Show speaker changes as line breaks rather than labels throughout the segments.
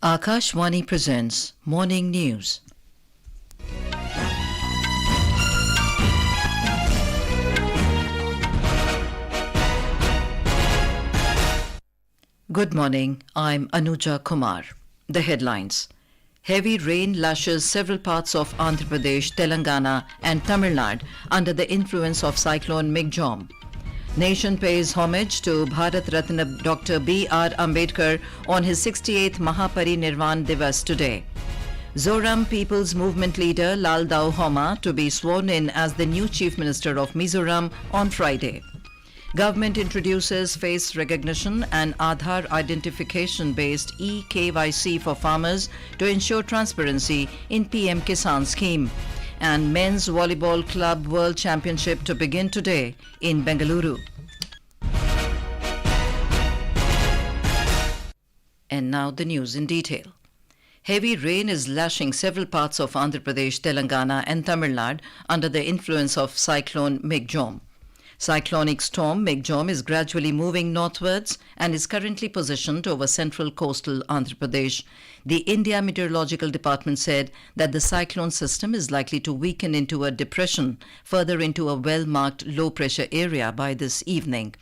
Akashvani presents Morning News. Good morning, I'm Anuja Kumar. The headlines. Heavy rain lashes several parts of Andhra Pradesh, Telangana and Tamil Nadu under the influence of cyclone MICHAUng. Nation pays homage to Bharat Ratna Dr. B.R. Ambedkar on his 68th Mahaparinirvan Diwas today. Zoram People's Movement leader Lalduhoma to be sworn in as the new Chief Minister of Mizoram on Friday. Government introduces face recognition and Aadhaar identification-based eKYC for farmers to ensure transparency in PM-Kisan scheme. And Men's Volleyball Club World Championship to begin today in Bengaluru. And now the news in detail. Heavy rain is lashing several parts of Andhra Pradesh, Telangana and Tamil Nadu under the influence of cyclone MICHAUng. Cyclonic storm MICHAUng is gradually moving northwards and is currently positioned over central coastal Andhra Pradesh. The India Meteorological Department said that the cyclone system is likely to weaken into a depression further into a well-marked low-pressure area by this evening.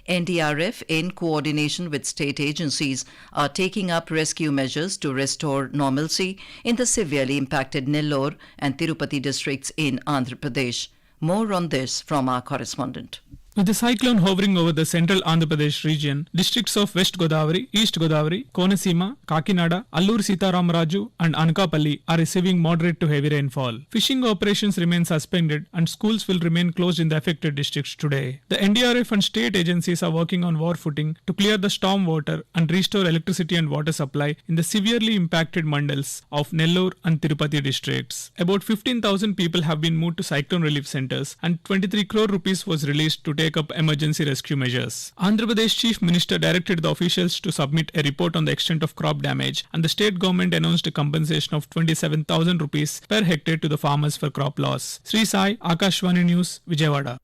NDRF, in coordination with state agencies, are taking up rescue measures to restore normalcy in the severely impacted Nellore and Tirupati districts in Andhra Pradesh. More on this from our correspondent.
With the cyclone hovering over the central Andhra Pradesh region, districts of West Godavari, East Godavari, Konaseema, Kakinada, Allur Sitaramaraju and Anakapalli are receiving moderate to heavy rainfall. Fishing operations remain suspended and schools will remain closed in the affected districts today. The NDRF and state agencies are working on war footing to clear the storm water and restore electricity and water supply in the severely impacted mandals of Nellore and Tirupati districts. About 15,000 people have been moved to cyclone relief centers and 23 crore rupees was released to take up emergency rescue measures. Andhra Pradesh Chief Minister directed the officials to submit a report on the extent of crop damage, and the state government announced a compensation of 27,000 rupees per hectare to the farmers for crop loss. Sri Sai, Akashvani News, Vijayawada.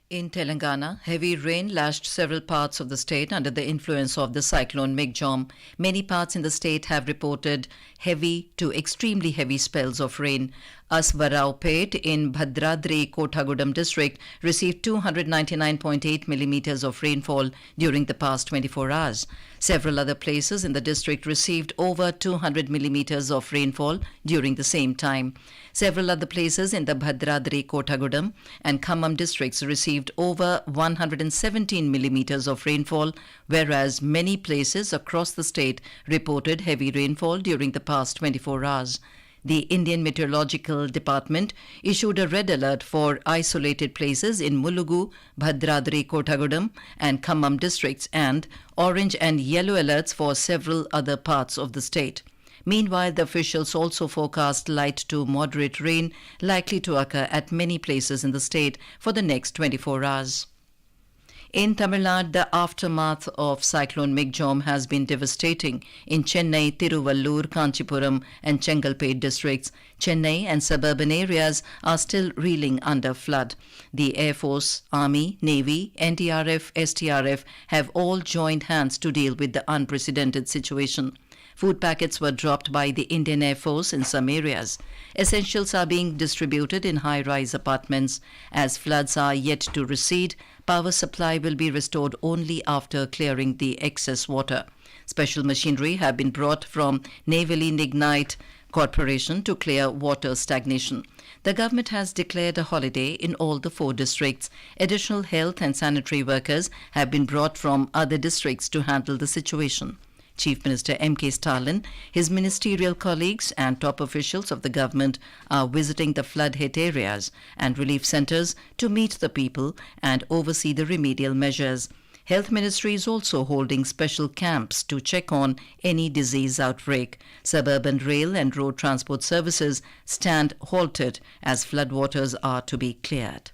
In Telangana, heavy rain lashed several parts of the state under the influence of the cyclone MICHAUng. Many parts in the state have reported heavy to extremely heavy spells of rain. Asvaraupet in Bhadradri Kothagudam district received 299.8 millimeters of rainfall during the past 24 hours. Several other places in the district received over 200 millimeters of rainfall during the same time. Several other places in the Bhadradri Kothagudam and Khammam districts received over 117 millimeters of rainfall, whereas many places across the state reported heavy rainfall during the past 24 hours. The Indian Meteorological Department issued a red alert for isolated places in Mulugu, Bhadradri Kothagudam and Khammam districts and orange and yellow alerts for several other parts of the state. Meanwhile, the officials also forecast light to moderate rain likely to occur at many places in the state for the next 24 hours. In Tamil Nadu, the aftermath of cyclone MICHAUng has been devastating in Chennai, Tiruvallur, Kanchipuram and Chengalpet districts. Chennai and suburban areas are still reeling under flood. The Air Force, Army, Navy, NDRF, STRF have all joined hands to deal with the unprecedented situation. Food packets were dropped by the Indian Air Force in some areas. Essentials are being distributed in high-rise apartments. As floods are yet to recede, power supply will be restored only after clearing the excess water. Special machinery have been brought from Navali Lignite Corporation to clear water stagnation. The government has declared a holiday in all the 4 districts. Additional health and sanitary workers have been brought from other districts to handle the situation. Chief Minister M.K. Stalin, his ministerial colleagues and top officials of the government are visiting the flood-hit areas and relief centres to meet the people and oversee the remedial measures. Health Ministry is also holding special camps to check on any disease outbreak. Suburban rail and road transport services stand halted as floodwaters are to be cleared.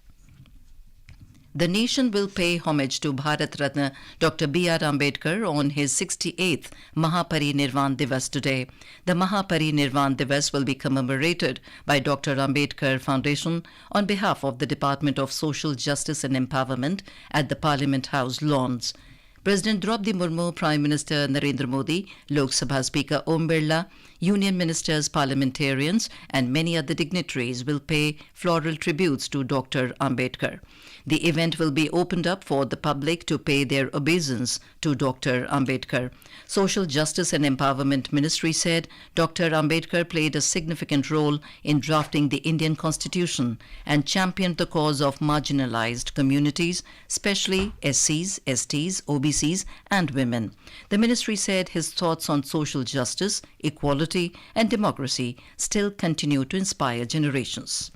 The nation will pay homage to Bharat Ratna Dr. B.R. Ambedkar on his 68th Mahaparinirvan Diwas today. The Mahaparinirvan Diwas will be commemorated by Dr. Ambedkar Foundation on behalf of the Department of Social Justice and Empowerment at the Parliament House lawns. President Draupadi Murmu, Prime Minister Narendra Modi, Lok Sabha Speaker Om Birla, Union Ministers, parliamentarians and many other dignitaries will pay floral tributes to Dr. Ambedkar. The event will be opened up for the public to pay their obeisance to Dr. Ambedkar. Social Justice and Empowerment Ministry said Dr. Ambedkar played a significant role in drafting the Indian Constitution and championed the cause of marginalized communities, especially SCs, STs, OBCs and women. The ministry said his thoughts on social justice, equality and democracy still continue to inspire generations.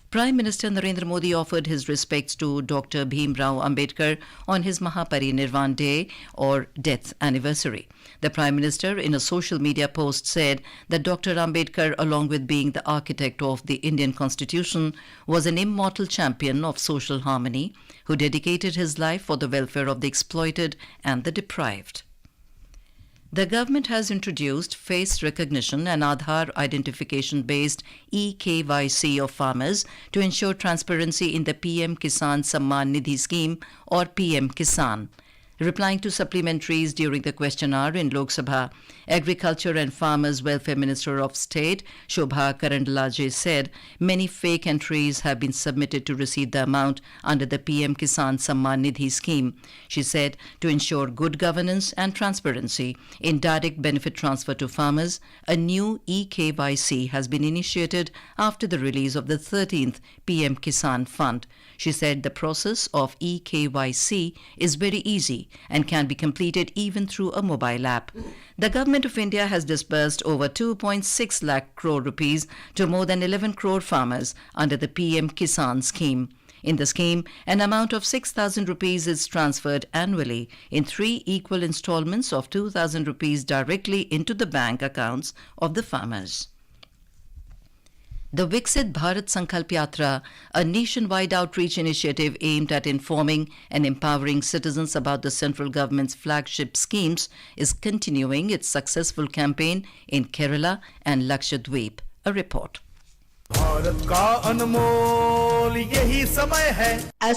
Prime Minister Narendra Modi offered his respects to Dr. Bhim Rao Ambedkar on his Mahaparinirvan Day or death anniversary. The Prime Minister, in a social media post, said that Dr. Ambedkar, along with being the architect of the Indian Constitution, was an immortal champion of social harmony who dedicated his life for the welfare of the exploited and the deprived. The government has introduced face recognition and Aadhaar identification-based eKYC of farmers to ensure transparency in the PM-Kisan Samman Nidhi scheme or PM-Kisan. Replying to supplementaries during the question hour in Lok Sabha, Agriculture and Farmers Welfare Minister of State Shobha Karandalaje said many fake entries have been submitted to receive the amount under the PM-Kisan Samman Nidhi scheme. She said to ensure good governance and transparency in direct benefit transfer to farmers, a new eKYC has been initiated after the release of the 13th PM-Kisan Fund. She said the process of eKYC is very easy and can be completed even through a mobile app. The Government of India has disbursed over 2.6 lakh crore rupees to more than 11 crore farmers under the PM-Kisan scheme. In the scheme, an amount of 6,000 rupees is transferred annually in 3 equal installments of 2,000 rupees directly into the bank accounts of the farmers. The Viksit Bharat Sankalp Yatra, a nationwide outreach initiative aimed at informing and empowering citizens about the central government's flagship schemes, is continuing its successful campaign in Kerala and Lakshadweep. A report.
As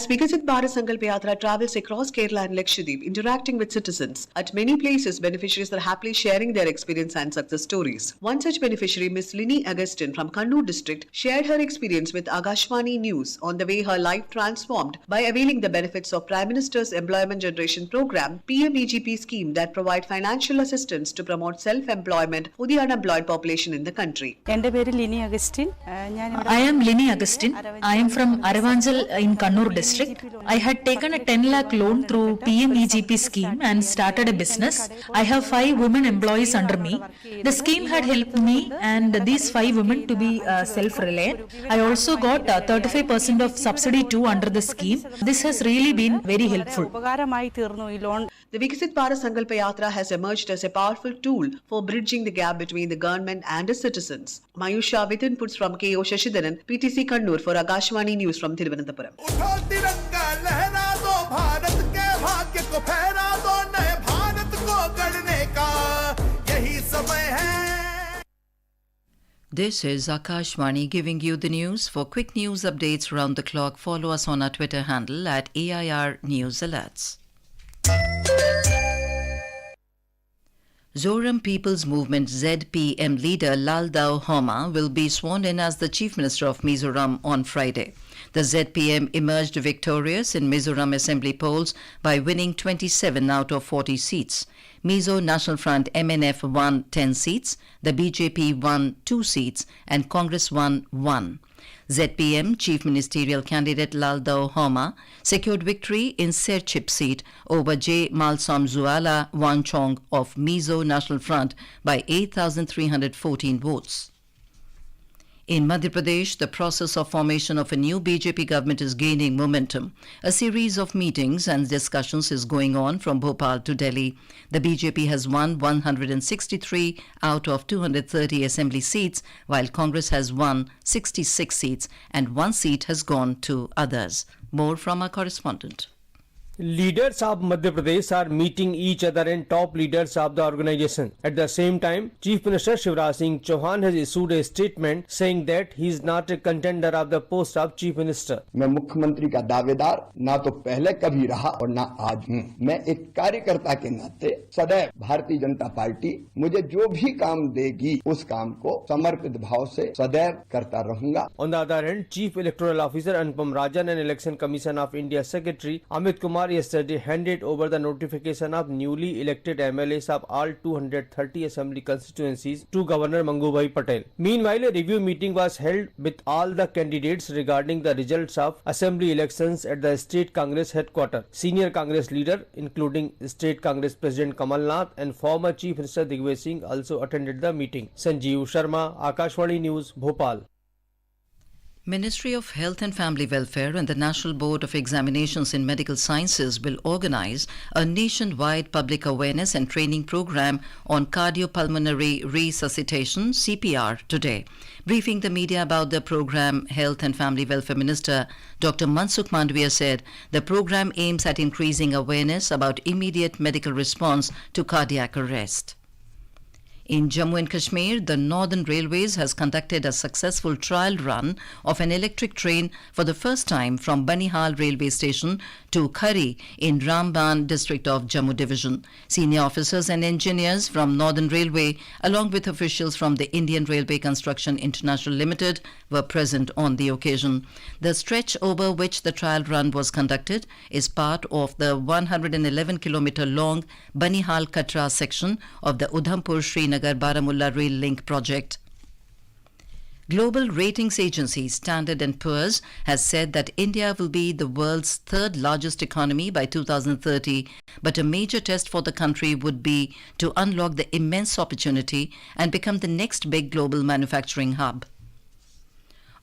Viksit Bharat Sankalp Yatra travels across Kerala and Lakshadweep, interacting with citizens, at many places beneficiaries are happily sharing their experience and success stories. One such beneficiary, Miss Lini Agustin from Kannur district, shared her experience with Agashwani News on the way her life transformed by availing the benefits of Prime Minister's Employment Generation Program (PM-EGP) scheme that provide financial assistance to promote self-employment for the unemployed population in the country.
I am Lini Agustin. I am from Aravanjal in Kannur district. I had taken a 10 lakh loan through PM-EGP scheme and started a business. I have 5 women employees under me. The scheme had helped me and these 5 women to be self-reliant. I also got 35% of subsidy too under the scheme. This has really been very helpful.
The Viksit Bharat Sankalp Yatra has emerged as a powerful tool for bridging the gap between the government and the citizens. Mayusha with inputs from K.O. Shashidaran, PTC Kannur for Agashwani News from Thiruvananthapuram.
This is Akashwani giving you the news. For quick news updates round the clock, follow us on our Twitter handle at AIR News Alerts. Zoram People's Movement ZPM leader Lalduhoma will be sworn in as the Chief Minister of Mizoram on Friday. The ZPM emerged victorious in Mizoram Assembly polls by winning 27 out of 40 seats. Mizo National Front MNF won 10 seats, the BJP won 2 seats and Congress won 1. ZPM Chief Ministerial candidate Lalduhoma secured victory in Serchhip seat over J. Malsomzuala Wangchong of Mizo National Front by 8,314 votes. In Madhya Pradesh, the process of formation of a new BJP government is gaining momentum. A series of meetings and discussions is going on from Bhopal to Delhi. The BJP has won 163 out of 230 assembly seats, while Congress has won 66 seats and 1 seat has gone to others. More from our correspondent.
Leaders of Madhya Pradesh are meeting each other and top leaders of the organization. At the same time, Chief Minister Shivraj Singh Chauhan has issued a statement saying that he is not a contender of the post of Chief Minister.
मैं मुख्यमंत्री का दावेदार ना तो पहले कभी रहा और ना आज हूँ। मैं एक कार्यकर्ता के नाते सदैव भारतीय जनता पार्टी मुझे जो भी काम देगी उस काम को समर्पित भाव से सदैव करता रहूंगा।
On the other hand, Chief Electoral Officer Anupam Rajan and Election Commission of India Secretary Amit Kumar yesterday handed over the notification of newly elected MLAs of all 230 assembly constituencies to Governor Mangubhai Patel. Meanwhile, a review meeting was held with all the candidates regarding the results of assembly elections at the State Congress headquarters. Senior Congress leader, including State Congress President Kamal Nath and former Chief Minister Digvij Singh, also attended the meeting. Sanjeev Sharma, Akashvani News, Bhopal.
Ministry of Health and Family Welfare and the National Board of Examinations in Medical Sciences will organize a nationwide public awareness and training program on cardiopulmonary resuscitation (CPR) today. Briefing the media about the program, Health and Family Welfare Minister Dr. Mansukh Mandavia said the program aims at increasing awareness about immediate medical response to cardiac arrest. In Jammu and Kashmir, the Northern Railways has conducted a successful trial run of an electric train for the first time from Banihal Railway Station to Khari in Ramban district of Jammu Division. Senior officers and engineers from Northern Railway, along with officials from the Indian Railway Construction International Limited, were present on the occasion. The stretch over which the trial run was conducted is part of the 111-kilometer long Banihal Katra section of the Udhampur Srinagar Baramulla Rail Link project. Global ratings agency Standard & Poor's has said that India will be the world's third largest economy by 2030, but a major test for the country would be to unlock the immense opportunity and become the next big global manufacturing hub.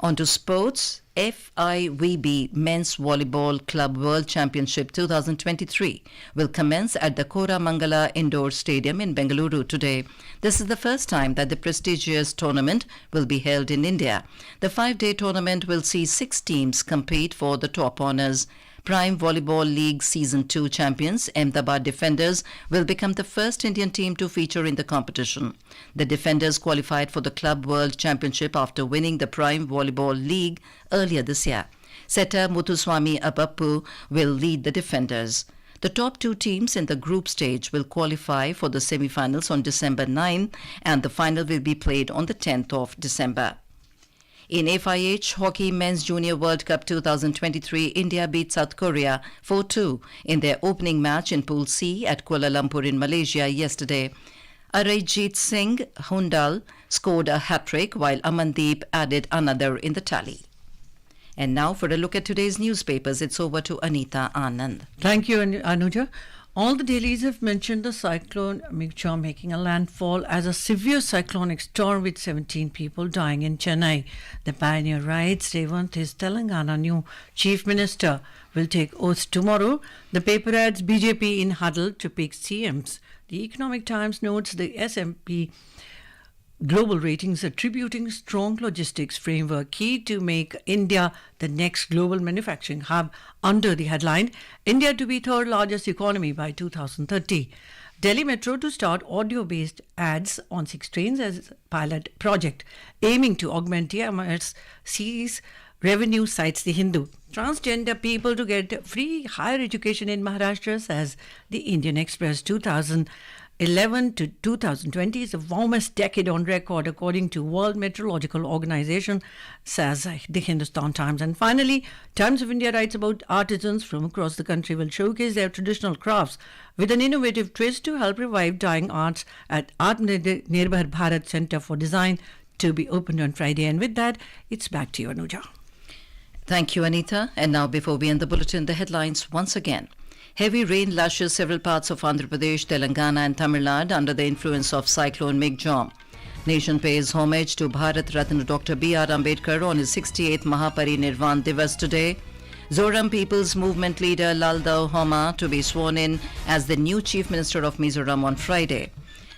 On to sports. FIVB Men's Volleyball Club World Championship 2023 will commence at the Koramangala Indoor Stadium in Bengaluru today. This is the first time that the prestigious tournament will be held in India. The 5-day tournament will see 6 teams compete for the top honours. Prime Volleyball League Season 2 champions, Ahmedabad Defenders, will become the first Indian team to feature in the competition. The Defenders qualified for the Club World Championship after winning the Prime Volleyball League earlier this year. Setter Muthuswamy Abappu will lead the Defenders. The top 2 teams in the group stage will qualify for the semi-finals on December 9 and the final will be played on the 10th of December. In FIH Hockey Men's Junior World Cup 2023, India beat South Korea 4-2 in their opening match in Pool C at Kuala Lumpur in Malaysia yesterday. Arayjit Singh Hundal scored a hat-trick while Amandeep added another in the tally. And now for a look at today's newspapers, it's over to Anita Anand.
Thank you, Anuja. All the dailies have mentioned the cyclone MICHAUNG making a landfall as a severe cyclonic storm with 17 people dying in Chennai. The pioneer writes Revant, his Telangana new chief minister, will take oath tomorrow. The paper adds BJP in huddle to pick CMs. The Economic Times notes the S&P Global Ratings attributing strong logistics framework key to make India the next global manufacturing hub under the headline, India to be third largest economy by 2030. Delhi Metro to start audio-based ads on 6 trains as pilot project, aiming to augment TMRC's revenue, cites the Hindu. Transgender people to get free higher education in Maharashtra, says the Indian Express. 2011 to 2020 is the warmest decade on record, according to World Meteorological Organization, says the Hindustan Times. And finally, Times of India writes about artisans from across the country will showcase their traditional crafts with an innovative twist to help revive dying arts at Atmanirbhar Bharat Center for Design, to be opened on Friday. And with that, it's back to you, Anuja.
Thank you, Anita. And now, before we end the bulletin, the headlines once again. Heavy rain lashes several parts of Andhra Pradesh, Telangana and Tamil Nadu under the influence of cyclone MICHAUNG. Nation pays homage to Bharat Ratna Dr. B.R. Ambedkar on his 68th Mahaparinirvan Diwas today. Zoram People's Movement leader Lalduhoma to be sworn in as the new Chief Minister of Mizoram on Friday.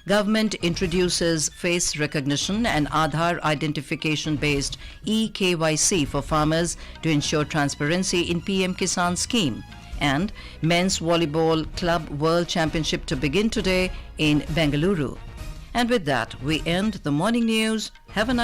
Government introduces face recognition and Aadhaar identification-based eKYC for farmers to ensure transparency in PM-Kisan scheme. and Men's Volleyball Club World Championship to begin today in Bengaluru. And with that, we end the morning news. Have a nice